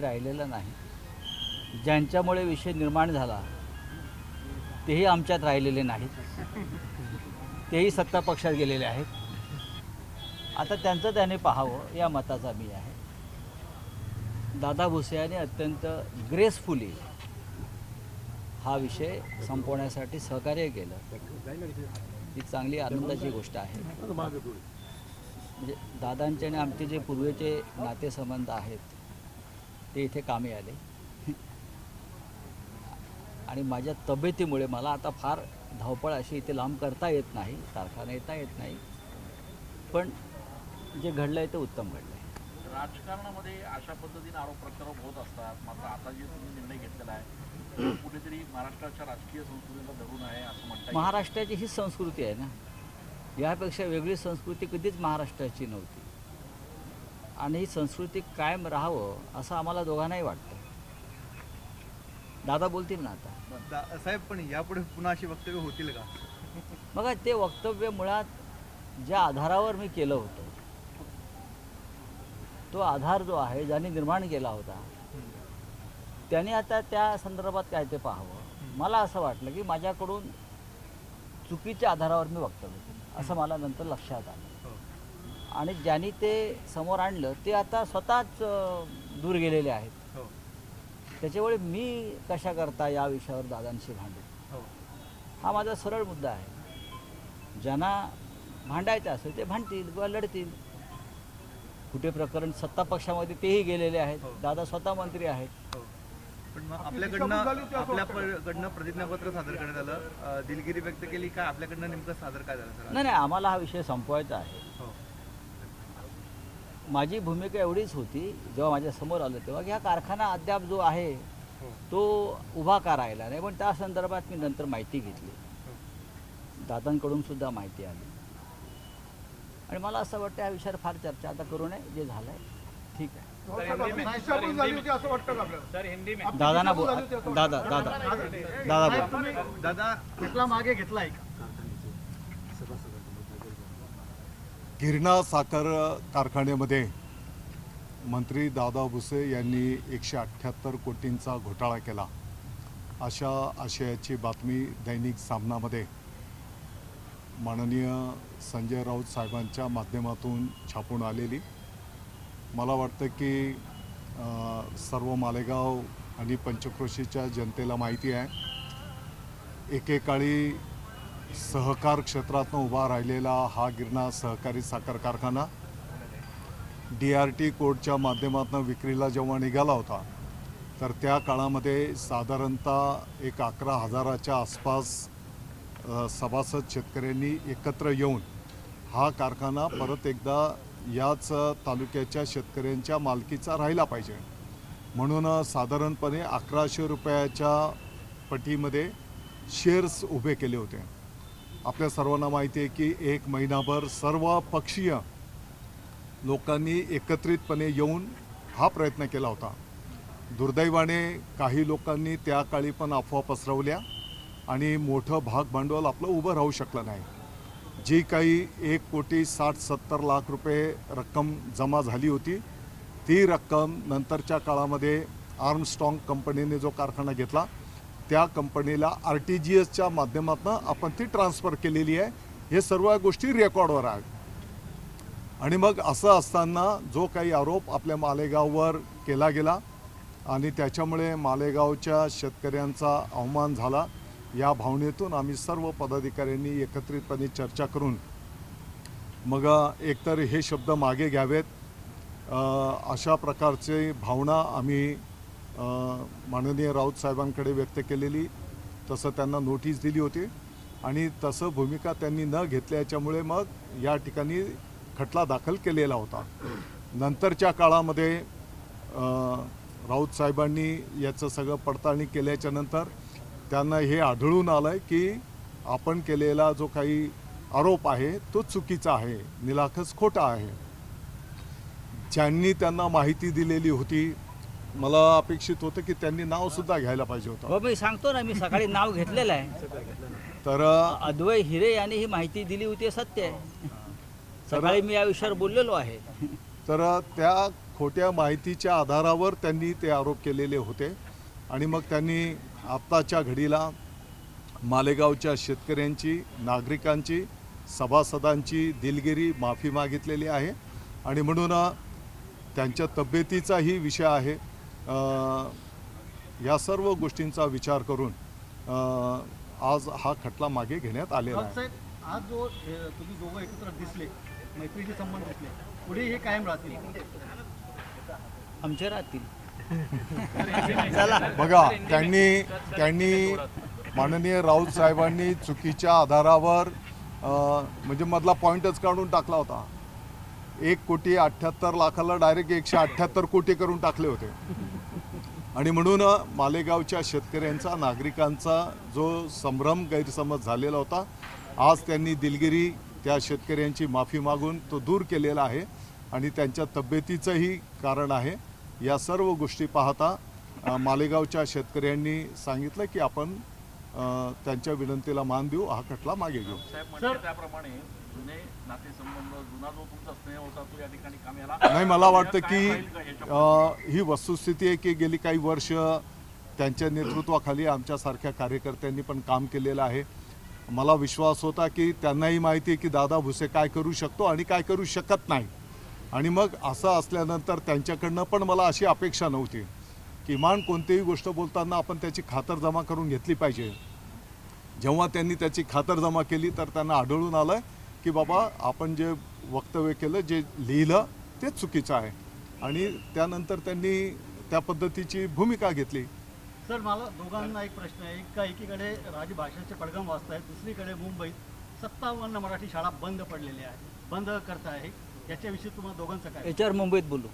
राहिलेलं नाही। ज्यांच्यामुळे विषय निर्माण झाला तेही आमच्यात राहिलेले नाहीत, तेही सत्ता पक्षात गेलेले आहेत। आता त्यांचं त्याने पाहावं या मताचा मी आहे। दादा भुसे यांनी अत्यंत ग्रेसफुली हा विषय संपवण्यासाठी सहकार्य केलं, ही चांगली आनंदाची गोष्ट आहे। म्हणजे दादांचे आणि आमचे जे पूर्वीचे नातेसंबंध आहेत ते इथे कामी आले आणि माझ्या तब्येतीमुळे मला आता फार धावपळ अशी इथे लांब करता येत नाही, कारखाना येता येत नाही, पण जे घडलं आहे ते उत्तम घडलं आहे। राजकारणामध्ये अशा पद्धतीने आरोप प्रत्यारोप होत असतात, मात्र आता जे तुम्ही निर्णय घेतलेला आहे कुठेतरी महाराष्ट्राच्या राजकीय संस्कृतीला धरून आहे असं म्हणतात। महाराष्ट्राची ही संस्कृती आहे ना, यापेक्षा वेगळी संस्कृती कधीच महाराष्ट्राची नव्हती आणि ही संस्कृती कायम राहावं असं आम्हाला दोघांनाही वाटतं। दादा बोलतील ना आता। साहेब, पण यापुढे पुन्हा अशी वक्तव्य होतील का? बघा, ते वक्तव्य मुळात ज्या आधारावर मी केलं होतं तो आधार जो आहे ज्यांनी निर्माण केला होता त्यांनी आता त्या संदर्भात काय ते पाहावं। मला असं वाटलं की माझ्याकडून चुकीच्या आधारावर मी वक्तव्य केलं असं मला नंतर लक्षात आलं आणि ज्यांनी ते समोर आणलं ते आता स्वतःच दूर गेलेले आहेत। त्याच्यामुळे मी कशा करता या विषयावर दादांशी भांडू, हा माझा सरळ मुद्दा आहे। ज्यांना भांडायचं असेल ते भांडतील किंवा लढतील। कुठे प्रकरण सत्ता पक्षामध्ये तेही गेलेले आहेत, दादा स्वतः मंत्री आहेत। पण मग आपल्याकडनं प्रतिज्ञापत्र सादर करण्यात आलं, दिलगिरी व्यक्त केली काय? आपल्याकडनं नेमकं सादर काय झालं सर? नाही, आम्हाला हा विषय संपवायचा आहे। माझी भूमिका एवढीच होती जेव्हा माझ्या समोर आलं तेव्हा की हा कारखाना अद्याप जो आहे तो उभा का राहिला नाही, पण त्या संदर्भात मी नंतर माहिती घेतली, दादांकडून सुद्धा माहिती आली आणि मला असं वाटतं या विषयावर फार चर्चा आता करू नये, जे झालंय ठीक आहे। दादा बोल, दादा मागे घेतलाय का? गिरणा साखर कारखान्यामध्ये मंत्री दादा भुसे यांनी 178 कोटींचा घोटाळा केला अशा आशयाची बातमी दैनिक सामनामध्ये माननीय संजय राऊत साहेबांच्या माध्यमातून छापून आलेली। मला वाटतं की सर्व मालेगाव आणि पंचक्रोशीच्या जनतेला माहिती आहे, एकेकाळी सहकार क्षेत्रातून उभा राहिलेला हा गिरणा सहकारी साखर कारखाना DRT कोडच्या माध्यमातून विक्रीला जेव्हा निघाला होता तर त्या काळामध्ये साधारणतः एक 11,000च्या आसपास सभासद शेतकऱ्यांनी एकत्र येऊन हा कारखाना परत एकदा याच तालुक्याच्या शेतकऱ्यांच्या मालकीचा राहिला पाहिजे म्हणून साधारणपणे 1100 रुपयाच्या पटीमध्ये शेअर्स उभे केले होते। आपल्या सर्वांना माहिती आहे की एक महिनाभर सर्व पक्षीय लोकांनी एकत्रितपणे येऊन हा प्रयत्न केला होता। दुर्दैवाने काही लोकांनी त्या काळी पण अफवा पसरवल्या आणि मोठं भाग भांडवल आपलं उभं राहू शकलं नाही। जी काही 1,60,70 लाख रुपये रक्कम जमा झाली होती ती रक्कम नंतरच्या काळामध्ये आर्मस्ट्रॉंग कंपनीने जो कारखाना घेतला त्या कंपनीला RTGSच्या माध्यमातून आपण ती ट्रान्सफर केलेली आहे। हे सर्व गोष्टी रेकॉर्डवर आहेत आणि मग असं असताना जो काही आरोप आपल्या मालेगाववर केला गेला आणि त्याच्यामुळे मालेगावच्या शेतकऱ्यांचा अवमान झाला, या भावनेतून आम्ही सर्व पदाधिकाऱ्यांनी एकत्रितपणे चर्चा करून मग एकतर हे शब्द मागे घ्यावेत अशा प्रकारचे भावना आम्ही माननीय राऊत साहेबांकडे व्यक्त केलेली, तसं त्यांना नोटीस दिली होती आणि तसं भूमिका त्यांनी न घेतल्याच्यामुळे मग या ठिकाणी खटला दाखल केलेला होता। नंतरच्या काळामध्ये राऊत साहेबांनी याचं सगळं पडताळणी केल्याच्या नंतर त्यांना हे आढळून आलं की आपण केलेला जो काही आरोप आहे तो चुकीचा आहे, निराखस खोटा आहे। ज्यांनी त्यांना माहिती दिलेली होती मला अपेक्षित होतं की त्यांनी नावसुद्धा घ्यायला पाहिजे होतं। हो, मी सांगतो ना, मी सकाळी नाव घेतलेलं आहे। तर अद्वै हिरे यांनी ही माहिती दिली होती, सत्य आहे। सकाळी मी या विषयावर बोललेलो आहे। तर त्या खोट्या माहितीच्या आधारावर त्यांनी ते आरोप केलेले होते आणि मग त्यांनी आत्ताच्या घडीला मालेगावच्या शेतकऱ्यांची, नागरिकांची, सभासदांची दिलगिरी माफी मागितलेली आहे आणि म्हणून त्यांच्या तब्येतीचाही विषय आहे. या सर्व गोष्टींचा विचार करून आज हा खटला मागे घेण्यात आलेला आहे. साहेब, आज जो तुम्ही दोघं एकत्र दिसले, मैत्रीचे संबंध दिसले, पुढे हे कायम राहतील? आमचे राहतील. बघा, त्यांनी माननीय राऊत साहेबांनी चुकीच्या आधारावर म्हणजे मधला पॉईंटच काढून टाकला होता. 1,78,00,000 डायरेक्ट 178 कोटी करून टाकले होते आणि म्हणून मालेगावच्या शेतकऱ्यांचा, नागरिकांचा जो संभ्रम, गैरसमज झालेला होता, आज त्यांनी दिलगिरी त्या शेतकऱ्यांची माफी मागून तो दूर केलेला आहे आणि त्यांच्या तब्येतीचंही कारण आहे. या सर्व गोष्टी पाहता मालेगावच्या शेतकऱ्यांनी सांगितलं की आपण त्यांच्या विनंतीला मान देऊ, हा खटला मागे घेऊ. साहेब म्हणजे त्याप्रमाणे जुने नातेसंबंध, जुना जो तुमचा स्नेह होता तो या ठिकाणी कामी आला. नाही, मला वाटतं काय की होईल का याच्या ही वस्तुस्थिती आहे की गेली काही वर्ष त्यांच्या नेतृत्वाखाली आमच्यासारख्या कार्यकर्त्यांनी पण काम केलेलं आहे. मला विश्वास होता की त्यांनाही माहिती आहे की दादा भुसे काय करू शकतो आणि काय करू शकत नाही आणि मग असं असल्यानंतर त्यांच्याकडनं पण मला अशी अपेक्षा नव्हती. किमान कोणतीही गोष्ट बोलताना आपण त्याची खातरजमा करून घेतली पाहिजे. जेव्हा त्यांनी त्याची खातरजमा केली तर त्यांना आढळून आलं की बाबा आपण जे वक्तव्य केलं, जे लिहिलं ते चुकीचं आहे आणि त्यानंतर त्यांनी त्या पद्धतीची भूमिका घेतली. सर, मला दोघांना एक प्रश्न आहे. एकीकडे राजभाषेचे पडगम वाचत आहेत, दुसरीकडे मुंबईत 57 मराठी शाळा बंद पडलेल्या आहेत, बंद करताय. याच्याविषयी तुम्हाला दोघांचं काय? याच्यावर मुंबईत बोलू.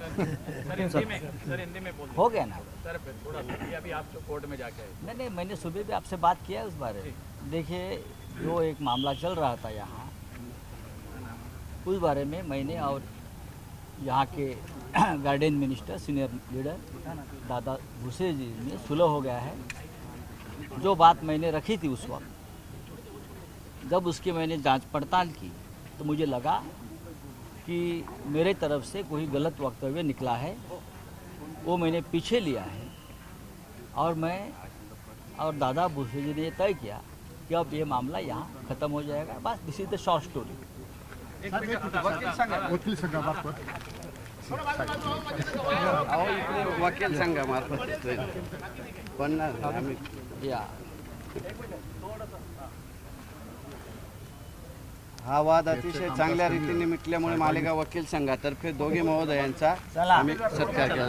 सर हिंदी में बोलिए हो गया ना. सर थोड़ा सा ये अभी आप जो कोर्ट में जाके आए नहीं, मैंने सुबह भी आपसे बात किया है उस बारे में. देखिए, जो एक मामला चल रहा था यहाँ, उस बारे में मैंने और यहाँ के guardian minister, senior leader Dada Bhuse जी में सुलह हो गया है. जो बात मैंने रखी थी उस वक्त, जब उसकी मैंने जांच पड़ताल की तो मुझे लगा कि मेरे तरफ से कोई गलत वक्तव्य निकला है, वो मैंने पीछे लिया है और मैं और दादा भूसे जी ने ये तय किया कि अब ये मामला यहाँ ख़त्म हो जाएगा. बस दिस इज द शॉर्ट स्टोरी. वकील संघामार्फत पण आम्ही या हा वाद अतिशय चांगल्या रीतीने मिटल्यामुळे मालेगाव वकील संघातर्फे दोघे महोदयांचा चला. आम्ही सत्कार केला.